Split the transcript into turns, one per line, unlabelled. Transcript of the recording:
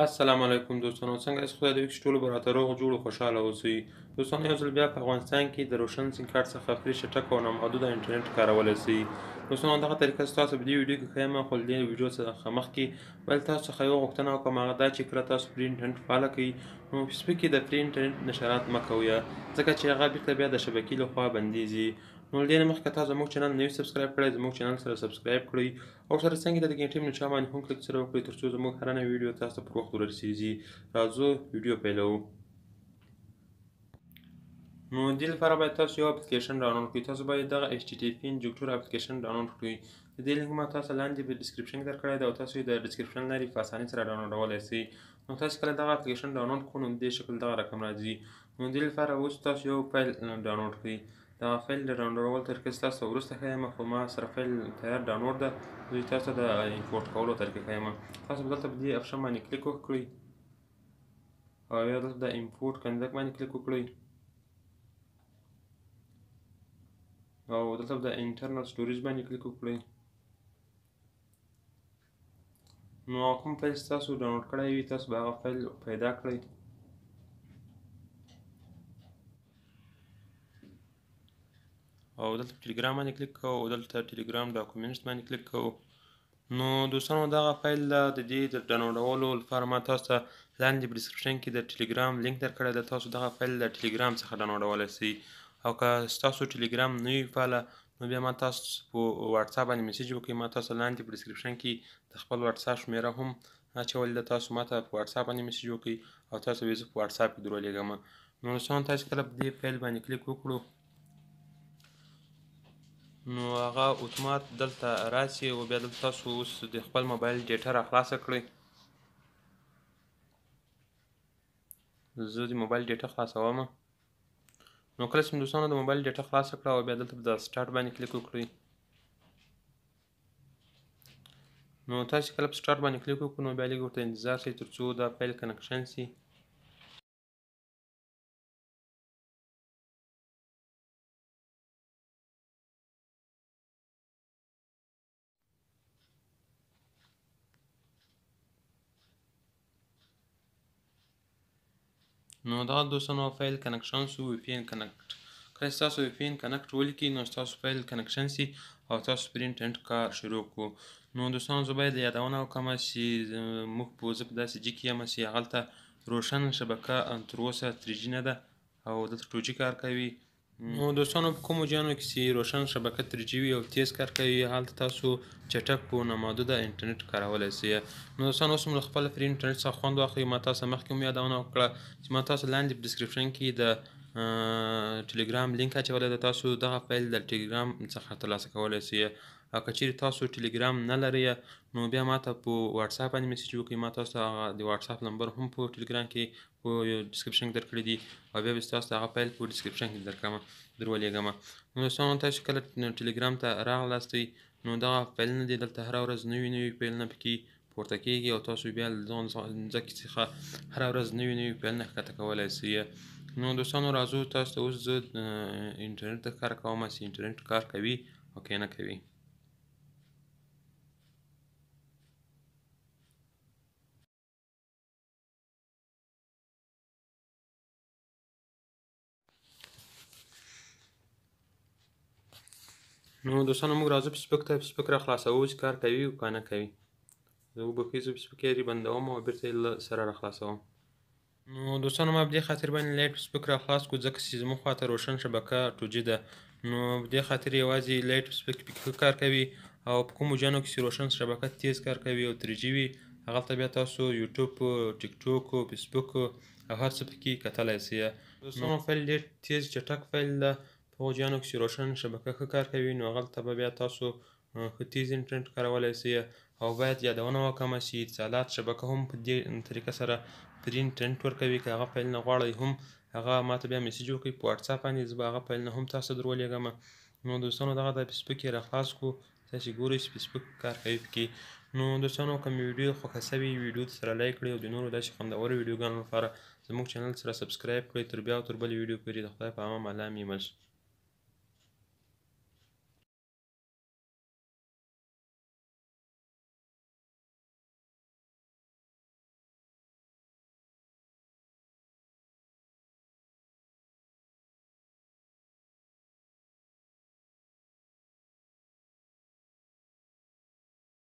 السلام علیکم دوستانو، څنګه یاست؟ خدای دې وکړي چې ټول به راته روغ جوړ او خوشحاله اوسئ. دوستانو، یو ځل بیا په افغانستان کې د روشن سیم کارت څخه فري چټک او نامحدوده انټرنیټ کارولی شئ. دوستانو، دغه طریقه ستاسو په دې ویډیو کې ښیم، خو له دې ویډیو څخه مخکې باید تاسو څخه یوه غوښتنه وکړم، هغه دا چې کله تاسو فري انټرنیټ فعاله کړئ نو فیسبوک کې د فري انټرنیټ نشرات مه کوئ، ځکه چې هغه بیرته بیا د شبکې لخوا بندیږي. نو له دې نه مخکې که تاسو زموږ چینل نه یو سبسکرایب کړی، زموږ چینل سره سبسکرایب کړئ او سره څنګ ته د ګنټې نوچا باندې هم کلیک سره وکړئ، تر څو زموږ هره نوې ویډیو تاسو ته پر وخت ورسیږي. راځو ویډیو پیلوو. نو دې لپاره باید تاسو یو اپلیکیشن ډاونلوډ کړئ. تاسو باید دغه HTTP انجکټور اپلیکیشن ډاونلوډ کړئ. د دې لینک ما تاسو لاندې په ډسکرپشن کې درکړی دی او تاسو یې د ډسکرپشن لارې په اسانۍ سره ډاونلوډولی شئ. نو تاسو کله دغه اپلیکیشن ډاونلوډ کړو نو د دې شکل دغه رقم راځي. نو دې لپاره اوس تاسو یو فایل ډاونلوډ کړئ. دغه فایل د ډاونلوډولو طریقه ستاسو ته وروسته ښیم، خو ما سره فایل تیار ډاونلوډ ده. زه تاسو ته د امپورټ کولو طریقه ښیم. تاسو به دلته په دې اپشن باندې کلیک وکړئ او بیا دلته د امپورټ کنیزک باندې کلیک وکړئ او دلته د انټرنل سټوریج باندې کلیک وکړئ. نو کوم فایل چې تاسو ډاونلوډ کړی وي تاسو به هغه فایل پیدا کړئ او دلته ټیلیګرام باندې کلیک کوو او دلته ټیلیګرام ډاکومنټس باندې کلیک کوو. نو دوستانو، دغه فایل د دې د ډاونلوډولو لپاره ما تاسو ته لاندې په ډسکرپشن کې د ټیلیګرام لینک درکړی دی. تاسو دغه فایل د ټیلیګرام څخه ډاونلوډولی شئ او که ستاسو ټیلیګرام نه وي فعاله نو بیا ما تاسو په واټساپ باندې میسیج وکړئ. ما تاسو لاندې په ډسکرپشن کې د خپل واټساپ شمیره هم اچولې ده. تاسو ما ته په واټساپ باندې میسیج وکړئ او تاسو به یې زه په واټساپ کې درولېږم. نو دوستانو، تاسو کله په دې فایل باندې کلیک وکړو نو هغه اتومات دلته راسي او بیا دلته تاسو اوس د خپل موبایل ډیټا را خلاصه کړئ. زه د موبایل ډیټا خلاصوم. نو کله چې دوستانو د موبایل ډیټا خلاصه کړه او بیا دلته په د سټارټ باندې کلیک وکړئ. نو تاسو کله په سټارټ باندې کلیک وکړو نو بیا لږ ورته انتظار شئ تر څو دا فایل کنکشن شي. نو دغه دوستانو فایل کنکشن شو. وی پی ان کنکټ کله چې تاسو وی پی ان کنکټ ولیکئ نو ستاسو فایل کنکشن شي او تاسو پر انټرنټ کار شروع کړو. نو دوستانو، زه باید یادونه وکړم چې زه په داسې جي کې یم چې هغلته روشن شبکه تر اوسه 3G نه ده او دلته 2G کار کوي. نو دوستانو، په کومو جیانو کې چې روشن شبکه 3G وي او تیز کار کوي هلته تاسو چټک او نامحدوده انټرنیټ کارولی شئ. نو دوستانو، اوس هم له خپل فري انټرنیټ څخه خوند واخلئ. ما تاسو مخکې هم یادونه وکړه چې ما تاسو لاندې په ډسکرپشن کې د ټیلیګرام لینک اچولی ده. تاسو دغه فایل د ټیلیګرام څخه ترلاسه کولی شئ او که چیرې تاسو ټیلیګرام نه لرئ نو بیا ما ته په واټساپ باندې میسیج وکړئ. ما تاسو ته هغه د واټساپ نمبر هم په ټیلیګرام کې په ډسکرپشن کې درکړي دي او بیا به ستاسو ته هغه فایل په ډسکرپشن کې درولېږم. نو دوستانو، تاسو کله ټیلیګرام ته راغلاستئ نو دغه فایلونه دي دلته هره ورځ نوي فایلونه پکې پورته کېږي او تاسو بیا له دغه ځمکې څخه هره ورځ نوي فایلونه ښکته کولی شئ. نو دوستانو، راځو تاسو ته اوس زه انټرنیټ ښکاره کوم چې انټرنیټ کار کوي او که نه کوي. نو دوستانو، موږ راځو فیسبوک ته. فیسبوک را خلاصوو چې کار کوي او که نه کوي. زه وبښئ، زه فیسبوک یې بندوم او بېرته یې له سره را خلاصوم. نو دوستانو، ما په دې خاطر باندې لایټ فیسبوک را خلاص کړو ځکه چې زموږ خواته روشن شبکه 2G ده. نو په دې خاطر یوازې لایټ فیسبوک پکې ښه کار کوي او په کومو جانو کې چې روشن شبکه تیز کار کوي او 3G وي هغلته بیا تاسو یوټیوب، ټیک ټوک، فیسبوک او هر څه پکې کتلی شئ. دوستانو، فایل ډېر تیز چټک فایل ده. په هغو جانو کې چې روشن شبکه ښه کار کوي نو هغلته به بیا تاسو ښه تیز انټرنټ کارولی شئ او باید یادونه وکړم چې اتصالات شبکه هم په دې طریقه سره فري انټرنټ ورکوي. که هغه فایل نه غواړئ هم هغه ما ته بیا میسیج وکړئ په واټساپ باندې، زه به هغه فایلونه هم تاسو ته درولېږم. نو دوستانو، دغه د فیسبوک یې را خلاص کړو. تاسې ګورئ چې فیسبوک کار کوي پکې. نو دوستانو، که مې ویډیو خوښه سوې وي ویډیو ته سره لایک کړئ او د نورو داسې خوندورو ویډیوګانو لپاره زموږ چینل سره سبسکرایب کړئ. تر بیا او تر بلې ویډیو پورې د خدای په امان الله مې مل شي.